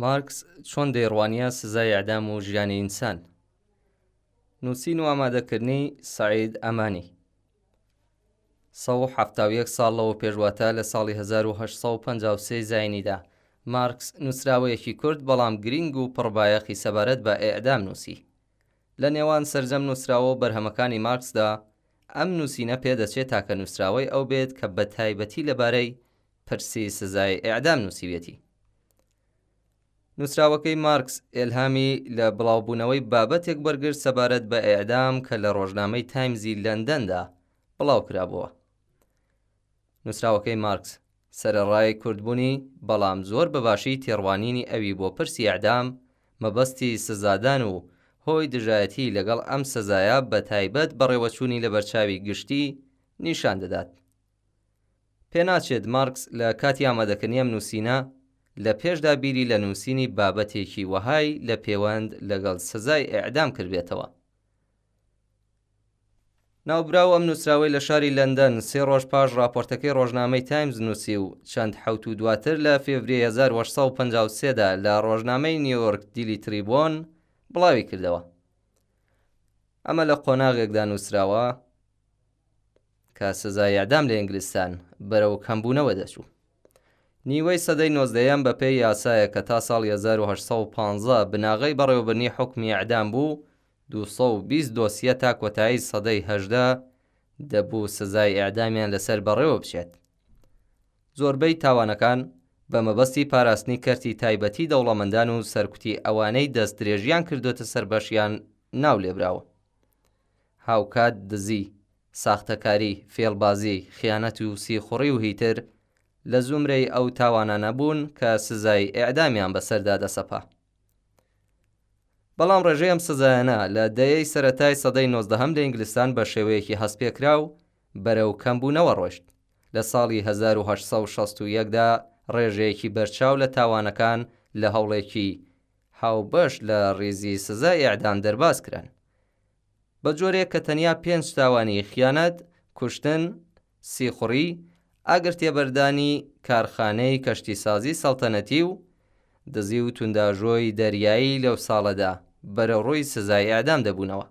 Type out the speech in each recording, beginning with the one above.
مارکس چۆن دەیڕوانیە سزای ئەعدام و ژیانی ئینسان. نووسین و ئامادەکردنی سەعید ئەمانی 171 ساڵ لەوە پێشواتە لە ساڵی 1853 زاینیدا مارکس نووسراوەیەکی کورد بەڵام گرنگ و پڕبایەخی سەبارەت بە ئێعدام نووسی. لە نێوان سەرجەم نووسراوە و بەرهەمەکانی مارکسدا ئەم نووسینە پێدەچێت تاکە نووسراوەی ئەو بێت کە بە تایبەتی لەبارەی پرسی سزای ئێعدام نووسیوێتی. نووسراوەکەی مارکس ئێلهامی لە بڵاوبوونەوەی بابەتێک بەرگرت سەبارەت بە ئێعدام کە لە ڕۆژنامەی تایمزی لەندەندا بڵاو کرابووە. نووسراوەکەی مارکس سەرەڕای کوردبوونی بەڵام زۆر بەباشی تێڕوانینی ئەوی بۆ پرسی ئێعدام مەبەستی سزادان و هۆی دژایەتی لەگەڵ ئەم سزایە بە تایبەت بەڕێوەچوونی لە بەرچاوی گشتی نیشان دەدات. پێناچێت مارکس لە کاتی ئامادەکردنی ئەم نووسینە لە پێشدا بیری لە نووسینی بابەتێکی وەهای لە پەیوەند لەگەڵ سزای ئێعدام کردبێتەوە. ناوبراو ئەم نووسراوەی لە شاری لەندەن 3 ڕۆژ پاش راپۆرتەکەی ڕۆژنامەی تایمز نووسی و چەند حەوت و دواتر لە فێڤریە 1853دا لە ڕۆژنامەی نیویۆرک دیلی تریبۆن بڵاوی کردەوە. ئەمە لە قۆناغێکدا نووسراوە کە سزای ئێعدام لە ئینگلیستان بەرەو کەمبوونەوە دەچوو. نیوەی سەدەی 19ەم بەپێی یاسایە کە تا ساڵی 1815 بناغەی بەڕێوەبردنی حوکمی ئێعدام بوو 220 دۆسیە تا کۆتایی سەدەی 18 دەبوو سزای ئێعدامیان لەسەر بەڕێوە بچێت. زۆربەی تاوانەکان بە مەبەستی پاراستنی کەرتی تایبەتی دەوڵەمەندان و سەرکوتی ئەوانەی دەست درێژیان کردوتە سەربەشیان ناو لێبراوە. هاوکات، دزی، ساختەکاری، فێڵبازی، خیانەت و سیخوڕی و هیتر لە زومرەی ئەو تاوانانە بوون کە سزای ئێعدامیان بەسەردا دەسەپا. بەڵام ڕێژەی ئەم سزایانە لە دەیەی سەرەتای سەدەی 19ەم لە ئینگلیستان بە شێوەیەکی هەستپێکرا و بەرەو کەمبوونەوە ڕۆیشت. لە ساڵی 1861دا ڕێژەیەکی بەرچاو لە تاوانەکان لە هەوڵێکی هاوبەش لە ڕیزی سزای ئێعدام دەرباز کران. بە جۆرێک کە تەنیا 5 تاوانی خیانەت، کوشتن، سیخوڕی، ئاگرتێبەردانی کارخانەی کەشتیسازی سەڵتەنەتی و دزی و تونداژۆی دەریایی لەو ساڵەدا بەرەو ڕووی سزای ئێعدام دەبوونەوە.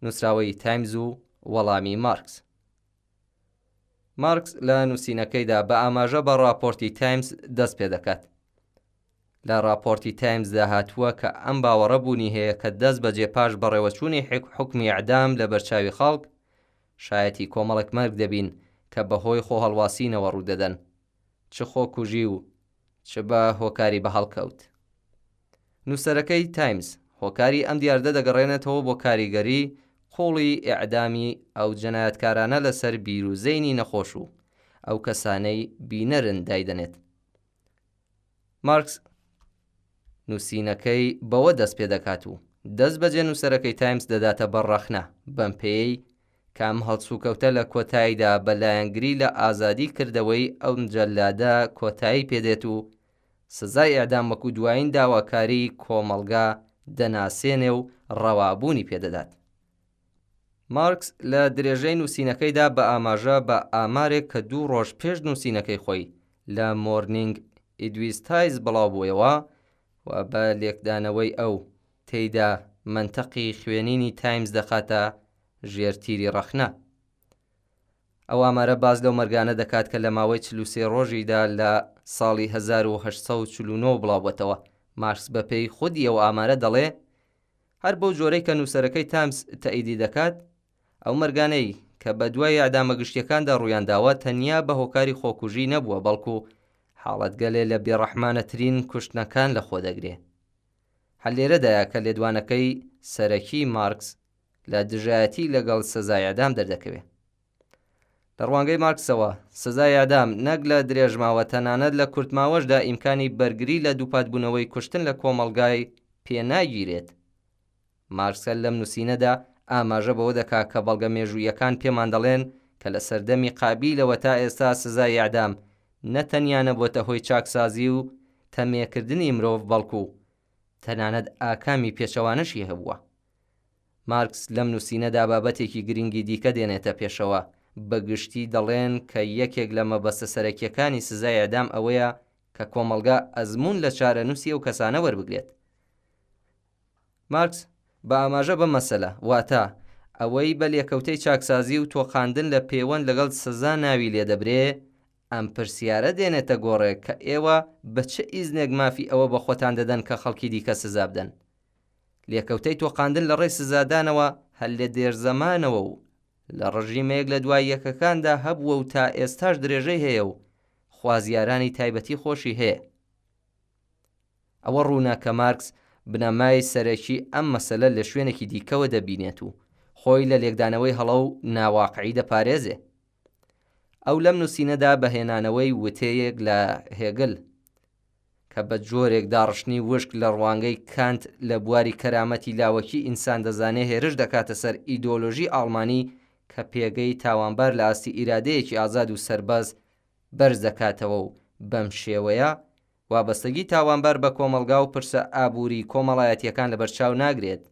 نووسراوەی تایمز و وەڵامی مارکس. مارکس لە نووسینەکەیدا بە ئاماژە بە راپۆرتی تایمز دەست پێ دەکات. لە راپۆرتی تایمزدا هاتووە کە ئەم باوەڕە بوونی هەیە کە دەست بەجێ پاش بەڕێوەچوونی حوکمی ئێعدام لە بەرچاوی خەڵک شایەتی کۆمەڵێک مەرگ دەبین کە بەهۆی خۆ هەڵواسینەوە ڕوودەدەن، چ خۆکوژی و چ بە هۆکاری بە هەڵکەوت. نووسەرەکەی تایمز هۆکاری ئەم دیاردە دەگەڕێنێتەوە بۆ کاریگەری قوڵی ئێعدامی ئەو جەنایەتکارانە لەسەر بیرروزەینی نەخۆش و ئەو کەسانەی بینەرن دایدەنێت. مارکس نووسینەکەی بەوە دەست پێ دەکات و دەست بەجێ نووسەرەکەی تایمز دەداتە بەڕەخنە بەم پێی کام هەڵسوکەوتە لە کۆتاییدا بەلایەنگری لە ئازادی کردەوەی ئەو جەلادە کۆتایی پێدێت و سزای ئێعدام وەکو دوایین داواکاری کۆمەڵگا دەناسێنێ و ڕەوابوونی پێدەدات. مارکس لە درێژەی نووسینەکەیدا بە ئاماژە بە ئامارێک کە 2 ڕۆژ پێش نووسینەکەی خۆی لە مۆرنینگ ئیدویستایز بڵاوبوویەوە و بە لێکدانەوەی ئەو تێیدا منتەقی خوێنینی تایمز دەخاتە ژێرتیری ڕەخنە. ئەو ئامارە باز لەو مەرگانە دەکات کە لە ماوەی 43 ڕۆژیدا لە ساڵی 1849 بڵاوبەتەوە. مارکس بەپێی خودی ئەو ئامارە دەڵێ هەر بەو جۆرەی کە نووسەرەکەی تایمز تەئیدی دەکات، ئەو مەرگانەی کە بە دوای ئەعدامە گشتیەکاندا ڕوویانداوە تەنیا بە هۆکاری خۆکوژی نەبووە، بەڵکو حاڵەت گەلێ لە بێڕەحمانەترین کوشتنەکان لە خۆ دەگرێ. هەر لێرەدایە کە لێدوانەکەی سەرەکی مارکس لە دژایەتی لەگەڵ سزای ئێعدام دەردەکەوێت. لە ڕوانگەی مارکسەوە سزای ئێعدام نەک لە درێژماوە تەنانەت لە کورتماوەشدا ئیمکانی بەرگری لە دووپاتبوونەوەی کوشتن لە کۆمەڵگای پێناگیرێت. مارکسە لەم نووسینەدا ئاماژە بەوە دەکات کە بەڵگە مێژوویەکان پێمان دەڵێن کە لە سەردەمی قابیلەوە تا ئێستا سزای ئێعدام نەتەنیا نەبووەتە هۆی چاکسازی و تەمێکردنی مرۆڤ، بەڵکو تەنانەت ئاکامی پێچەوانەشی هەبووە. مارکس لەم نووسینەدا بابەتێکی گرنگی دیکە دێنێتە پێشەوە. بەگشتی دەڵێن کە یەکێک لە مەبەستە سەرەکیەکانی سزای ئێعدام ئەوەیە کە کۆمەڵگا ئەزموون لە چارەنووسی ئەو کەسانە وەربگرێت. مارکس بە ئاماژە بە مەسەلە واتە ئەوەی بە لێکەوتەی چاکسازی و تۆقاندن لە پەیوەند لەگەڵ سزا ناوی لێدەبرێ، ئەم پرسیارە دێنێتە گۆڕێ کە ئێوە بە چه ئیزنێک مافی ئەوە بە خۆتان دەدەن کە خەڵکی دیکە سزا بدەن. لێکەوتەی تۆقاندن لە ڕێی سزادانەوە هەر لە دێرزەمانەوە و لە ڕژیمەیەک لە دوای یەکەکاندا هەبووە و تا ئێستاش درێژەی هەیە و خوازیارانی تایبەتی خۆشی هەیە. ئەوە ڕوونا کە مارکس بنەمای سەرەکی ئەم مەسەلە لە شوێنێکی دیکەوە دەبینێت و خۆی لە لێکدانەوەی هەڵە و ناواقعی دەپارێزێ. ئەو لەم نووسینەدا بەهێنانەوەی وتەیەک لە هێگل کە بە جۆرێک داڕشتنی وشک لە ڕوانگەی کانت لە بواری کەرامەتی لاوەکی ئینسان دەزانێ هێرش دەکاتە سەر ئیدۆلۆژی ئاڵمانی کە پێگەی تاوانبار لە ئاستی ئیرادەیەکی ئازاد و سەرباز بەرز دەکاتەوە و بەم شێوەیە وابەستگی تاوانبار بە کۆمەلگا و پرسە ئابووری کۆمەڵایەتیەکان لە بەرچاو ناگرێت،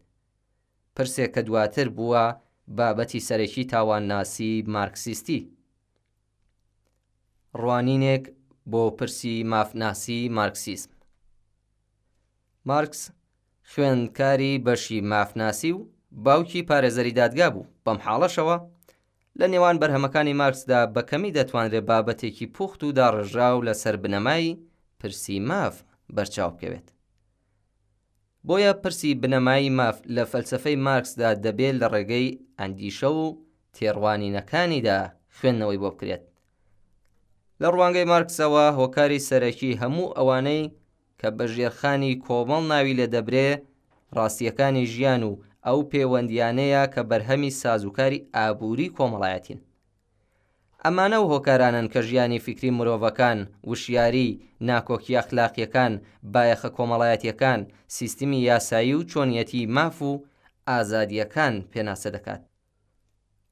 پرسێک کە دواتر بووە بابەتی سەرەکی تاوانناسی مارکسیستی. ڕوانینێک بۆ پرسی مافناسی مارکسیسم. مارکس خوێندکاری بەشی مافناسی و باوکی پارێزەری دادگا بوو. بەم حاڵەشەوە لە نێوان بەرهەمەکانی مارکسدا بەکەمی دەتوانرێت بابەتێکی پوخت و داڕژاو لەسەر بنەمای پرسی ماف بەرچاو بکەوێت. بۆیە پرسی بنەمایی ماف لە فەلسەفەی مارکسدا دەبێت لە ڕێگەی ئەندیشە و تێڕوانینەکانیدا خوێندنەوەی بۆ بکرێت. لە ڕوانگەی مارکسەوە هۆکاری سەرەکی هەموو ئەوانەی کە بە ژێرخانی کۆمەڵ ناوی لێ دەبرێ ڕاستیەکانی ژیان و ئەو پەیوەندیانەیە کە بەرهەمی سازوکاری ئابووری کۆمەڵایەتین. ئەمانە و هۆکارانن کە ژیانی فکری مرۆڤەکان، وشیاری، ناکۆکی ئەخلاقیەکان، بایەخە کۆمەڵایەتیەکان، سیستمی یاسایی و چۆنیەتی ماف و ئازادیەکان پێناسە دەکات.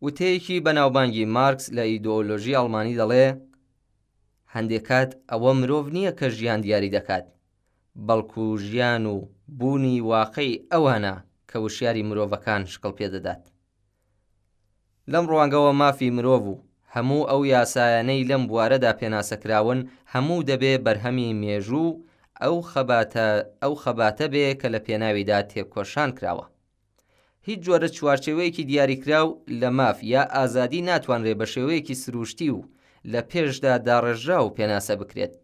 وتەیەکی بەناوبانگی مارکس لە ئیدۆلۆژی ئەڵمانی دەڵێ هەندێک کات ئەوە مرۆڤ نییە کە ژیان دیاری دەکات، بەڵکو ژیان و بوونی واقعی ئەوانە کە وشیاری مرۆڤەکان شکڵ پێدەدات. لەم ڕوانگەوە مافی مرۆڤ و هەموو ئەو یاسایانەی لەم بوارەدا پێناسەکراون هەموو دەبێ بەرهەمی مێژوو ئەو خەباتە بێ کە لە پێناویدا تێکۆشان کراوە. هیچ جۆرە چوارچێوەیەکی دیاریکراو لە ماف یا ئازادی ناتوانرێ بە شێوەیەکی سروشتی و لە پێشدا داڕێژرا و پێناسە بکرێت.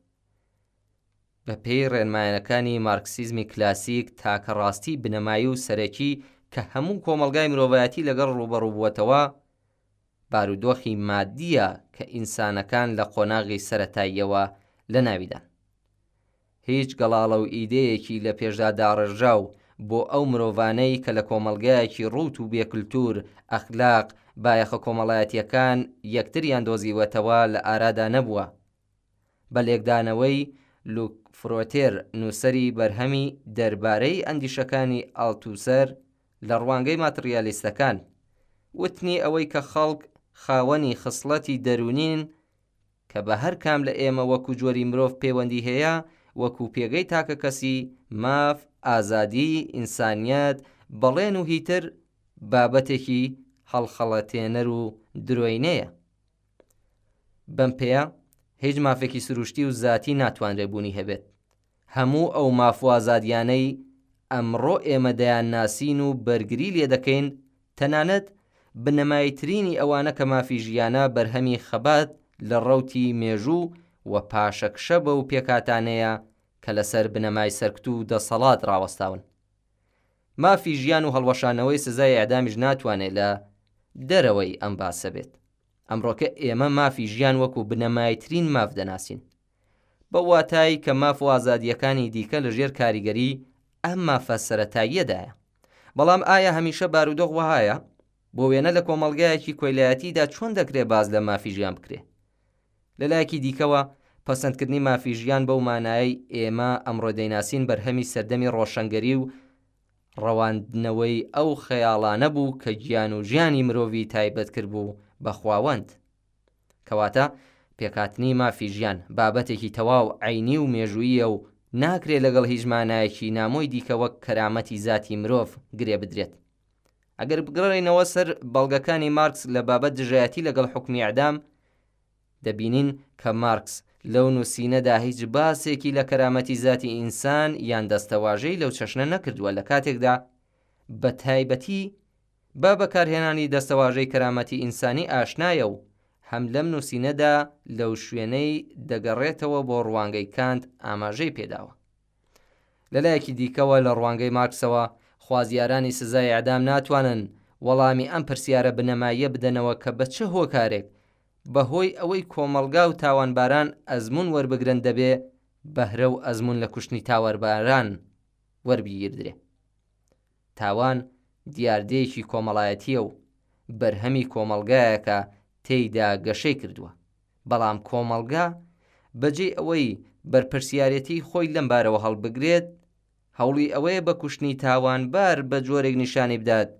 بە پێی ڕێنمایەکانی مارکسیزمی کلاسیک تاکە ڕاستی بنەمایی و سەرەکی کە هەموو کۆمەلگای مرۆڤایەتی لەگەڵ ڕوبەڕووبووەتەوە بارودۆخی مادیە کە ئینسانەکان لە قۆناغی سەرەتاییەوە لە ناویدان. هیچ گەڵاڵە و ئیدەیەکی لە پێشدا داڕێژراو بۆ ئەو مرۆڤانەی کە لە کۆمەلگایەکی ڕوت و بێکلتور، ئەخلاق، بایەخە کۆمەڵایەتیەکان یەکتریان دۆزیوەتەوە لە ئارادا نەبووە. بە لێکدانەوەی لوک فرۆتێر نووسەری بەرهەمی دەربارەی ئەندیشەکانی ئالتوسەر لە ڕوانگەی ماتریالیستەکان وتنی ئەوەی کە خەڵک خاوەنی خصڵەتی دەرونین کە بە هەر کام لە ئێمە وەکو جۆری مرۆڤ پەیوەندی هەیە، وەکو پێگەی تاکە کەسی، ماف، ئازادی، ئینسانیەت، بەڵێن و هیتر بابەتێکی هەڵخەڵەتێنەر و درۆینەیە. بەم پێیە هیچ مافێکی سروشتی و زاتی ناتوانرێ بوونی هەبێت. هەموو ئەو ماف و ئازادیانەی ئەمڕۆ ئێمە دەیان ناسین و بەرگری لێ دەکەین تەنانەت بنەمایترینی ئەوانە کە مافی ژیانە بەرهەمی خەبات لە ڕەوتی مێژوو و پاشەکشە بە و پێکاتانەیە کە لەسەر بنەمای سەرکت و دەسەڵات ڕاوەستاون. مافی ژیان و هەڵوەشانەوەی سزای ئەعدامیش ناتوانێت لە دەرەوەی ئەم باسە بێت. ئەمڕۆکە ئێمە مافی ژیان وەکو بنەمایترین ماف دەناسین، بە واتای کە ماف و ئازادیەکانی دیکە لە ژێر کاریگەری ئەم مافە سەرەتاییەدایە. بەڵام ئایا هەمیشە بارودۆخ وهایە؟ بۆ وێنە لە کۆمەڵگایەکی کۆیلایەتیدا چۆن دەکرێت باز لە مافی ژیان بکرێ؟ لەلایەکی دیکەوە پەسەندکردنی مافی ژیان بەو مانایی ئێمە ئەمڕۆ دەیناسین بەرهەمی سەردەمی ڕۆشنگەری و ڕەواندنەوەی ئەو خەیاڵانە بوو کە گیان و ژیانی مرۆڤی تایبەت کرد بوو بە خواوەند. کەواتە پێکاتنی مافی ژیان بابەتێکی تەواو عینی و مێژوویە و ناکرێت لەگەڵ هیچ مانایەکی نامۆی دیکە وەک کەرامەتی ذاتی مرۆڤ گرێ بدرێت. ئەگەر بگەڕێنەوە سەر بەڵگەکانی مارکس لە بابەت دژایەتی لەگەڵ حکمی ئەعدام، دەبینین کە مارکس لەو نووسینەدا هیچ باسێکی لە کەرامەتی ذاتی ئینسان یان دەستەواژەی لەو چەشنە نەکردووە لە کاتێکدا بە تایبەتی با بەکارهێنانی دەستەواژەی کەرامەتی ئینسانی ئاشنایە و هەم لەم نووسینەدا لەو شوێنەی دەگەڕێتەوە بۆ ڕوانگەی کانت ئاماژەی پێداوە. لەلایەکی دیکەوە لە ڕوانگەی مارکسەوە خوازیارانی سزای ئەعدام ناتوانن وەڵامی ئەم پرسیارە بنەماییە بدەنەوە کە بە چه هۆکارێک بەهۆی ئەوەی کۆمەڵگا و تاوانباران ئەزمون وەربگرن دەبێ بەهرە و ئەزمون لە کوشتنی تاوانباران وەربگیردرێ. تاوان دیاردەیەکی کۆمەڵایەتیە و بەرهەمی کۆمەڵگایەکە تێیدا گەشەی کردووە، بەڵام کۆمەڵگا بەجێ ئەوەی بەرپرسیارەتی خۆی لەم بارەوە هەڵبگرێت هەوڵی ئەوەیە بە کوشتنی تاوانبار بە جۆرێک نیشانی بدات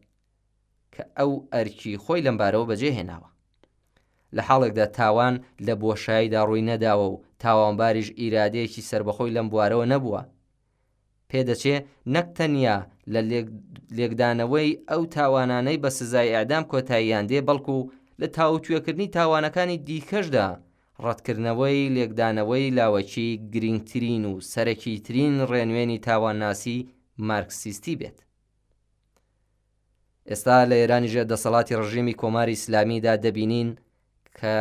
کە ئەو ئەرکی خۆی لەم بارەوە بەجێ هێناوە. لە حاڵێکدا تاوان لە بۆشاییدا ڕووی نەداوە و تاوانباریش ئیرادەیەکی سربەخۆی لەم بوارەوە نەبووە، پێدەچێ نەک تەنیا لە لێکدانەوەی ئەو تاوانانەی بە سزای ئەعدام کۆتاییان دێ، بەڵکو لە تاوتوێکردنی تاوانەکانی دیکەشدا ڕەتکردنەوەی لێکدانەوەی لاوەکی گرنگترین و سەرەکیترین ڕێنوێنی تاوانناسی مارکسیستی بێت. ئێستا لە ئێرانیژە دەسەڵاتی ڕژیمی کۆماری ئیسلامیدا دەبینین کە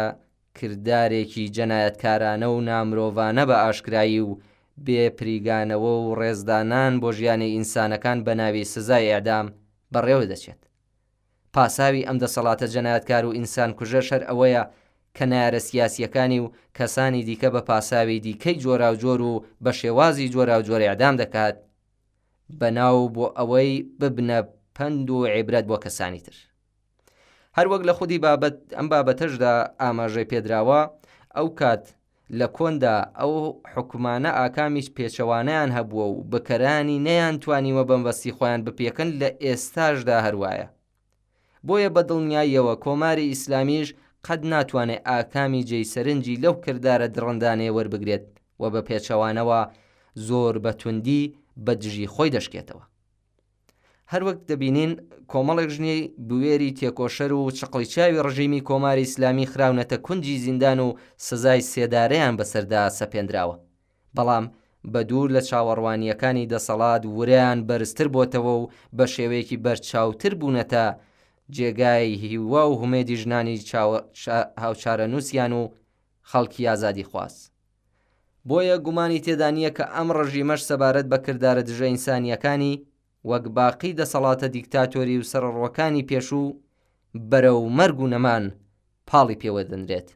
کردارێکی جەنایەتکارانە و نامرۆڤانە بە ئاشکرایی و بێپریگانەوە و ڕێزدانان بۆ ژیانی ئینسانەکان بە ناوی سزای ئەعدام بەڕێوە دەچێت. پاساوی ئەم دەسەڵاتە جەنایەتکار و ئینسان کوژەش هەر ئەوەیە کە نایارە سیاسیەکانی و کەسانی دیکە بە پاساوی دیکەی جۆراوجۆر و بە شێوازی جۆراوجۆر ئەعدام دەکات بەناو بۆ ئەوەی ببنە پند و عیبرەت بۆ کەسانی تر. هەروەک لە خودی ئەم بابەتەشدا ئاماژەی پێدراوە، ئەو کات لە کۆندا ئەو حکومانە ئاکامیش پێچەوانەیان هەبووە و بکەرانی نەیان توانیوە بەمبەستی خۆیان بپێکن، لە ئێستاشدا هەروایە. بۆیە بە دڵنیاییەوە کۆماری ئیسلامیش قەت ناتوانێت ئاکامی جێیسەرنجی لەو کردارە دڕندانەیە وەربگرێت و بە پێچەوانەوە زۆر بەتوندی بە دژی خۆی دەشکێتەوە. هەروەک دەبینین کۆمەڵێک ژنی بوێری تێکۆشەر و چقڵی چاوی ڕژیمی کۆماری ئیسلامی خراونەتە کونجی زیندان و سزای سێدارەیان بەسەردا سەپێنراوە، بەڵام بە دوور لە چاوەڕوانیەکانی دەسەڵات وریان بەرزتر بۆتەوە و بە شێوەیەکی بەرچاوتر بوونەتە جێگای هیوا و هومێدی ژنانی هاوچارە نووسیان و خەڵکی ئازادی خواست. بۆیە گومانی تێدا نییە کە ئەم ڕژیمەش سەبارەت بە کردارە دژە ئینسانیەکانی وەک باقی دەسەڵاتە دیکتاتۆری و سەرڕۆکانی پێشوو بەرەو مەرگ و نەمان پاڵی پێوە دەنرێت.